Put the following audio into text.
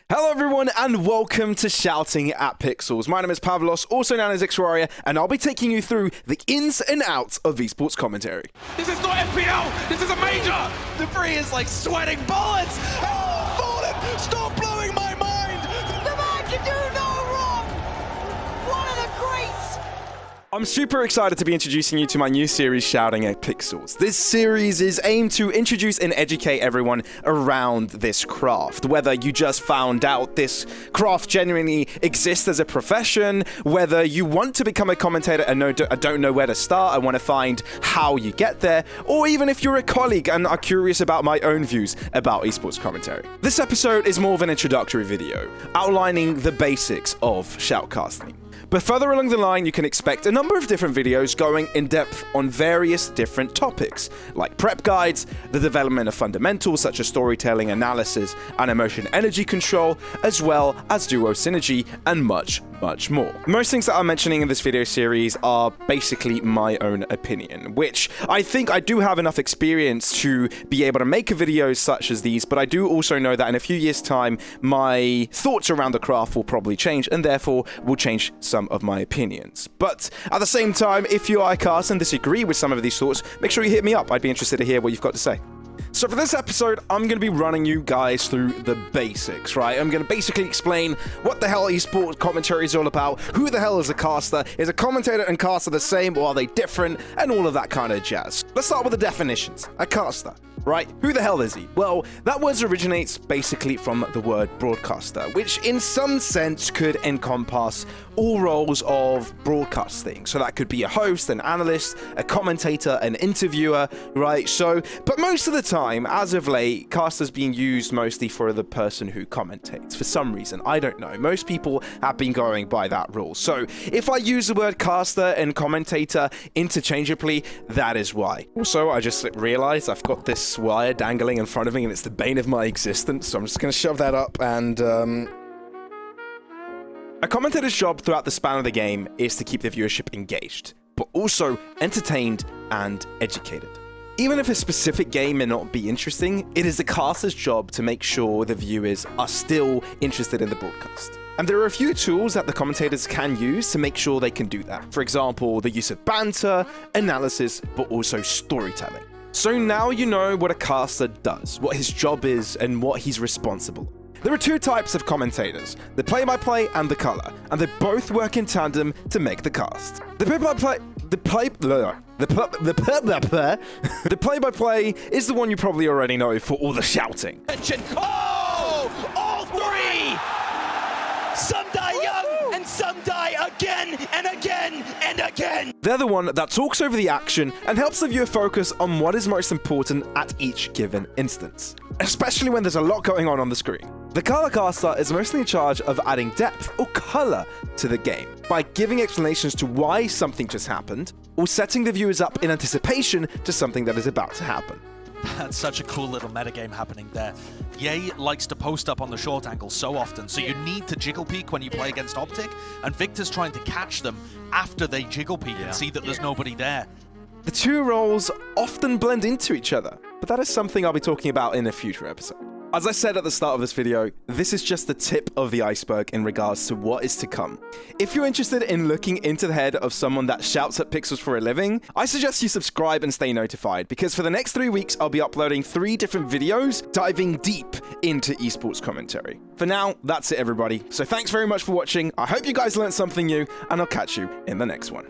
Hello everyone and welcome to Shouting at Pixels. My name is Pavlos, also known as ExWarrior, and I'll be taking you through the ins and outs of esports commentary. This is not FPL, this is a major! Debris is like sweating bullets! Oh, Fallen, stop blowing my mind! The man can do no wrong! One of the greats! I'm super excited to be introducing you to my new series, Shouting at Pixels. This series is aimed to introduce and educate everyone around this craft. Whether you just found out this craft genuinely exists as a profession, whether you want to become a commentator and don't know where to start and want to find how you get there, or even if you're a colleague and are curious about my own views about esports commentary. This episode is more of an introductory video, outlining the basics of shoutcasting. But further along the line, you can expect a number of different videos going in depth on various different topics, like prep guides, the development of fundamentals such as storytelling, analysis, and emotion energy control, as well as duo synergy, and much more. Most things that I'm mentioning in this video series are basically my own opinion, which I think I do have enough experience to be able to make videos such as these, but I do also know that in a few years' time, my thoughts around the craft will probably change, and therefore will change some of my opinions. But at the same time, if you are cast and disagree with some of these thoughts, make sure you hit me up. I'd be interested to hear what you've got to say. So for this episode, I'm going to be running you guys through the basics, right? I'm going to basically explain what the hell esports commentary is all about, who the hell is a caster, is a commentator and caster the same or are they different, and all of that kind of jazz. Let's start with the definitions. A caster, right? Who the hell is he? Well, that word originates basically from the word broadcaster, which in some sense could encompass all roles of broadcasting. So that could be a host, an analyst, a commentator, an interviewer, right? So, but most of the time, as of late, caster's being used mostly for the person who commentates. For some reason, I don't know. Most people have been going by that rule. So if I use the word caster and commentator interchangeably, that is why. Also, I just realized I've got this wire dangling in front of me and it's the bane of my existence. So I'm just going to shove that up and, A commentator's job throughout the span of the game is to keep the viewership engaged, but also entertained and educated. Even if a specific game may not be interesting, it is the caster's job to make sure the viewers are still interested in the broadcast. And there are a few tools that the commentators can use to make sure they can do that. For example, the use of banter, analysis, but also storytelling. So now you know what a caster does, what his job is, and what he's responsible. There are two types of commentators, the play-by-play and the color, and they both work in tandem to make the cast. The play-by-play is the one you probably already know for all the shouting. Oh! All three! Some die young, and some die again, and again, and again! They're the one that talks over the action and helps the viewer focus on what is most important at each given instance, especially when there's a lot going on the screen. The color caster is mostly in charge of adding depth or color to the game by giving explanations to why something just happened or setting the viewers up in anticipation to something that is about to happen. That's such a cool little metagame happening there. Ye likes to post up on the short angle so often, so you need to jiggle peek when you play against Optic, and Victor's trying to catch them after they jiggle peek and see that there's nobody there. The two roles often blend into each other, but that is something I'll be talking about in a future episode. As I said at the start of this video, this is just the tip of the iceberg in regards to what is to come. If you're interested in looking into the head of someone that shouts at pixels for a living, I suggest you subscribe and stay notified, because for the next 3 weeks, I'll be uploading 3 different videos diving deep into esports commentary. For now, that's it everybody. So thanks very much for watching. I hope you guys learned something new, and I'll catch you in the next one.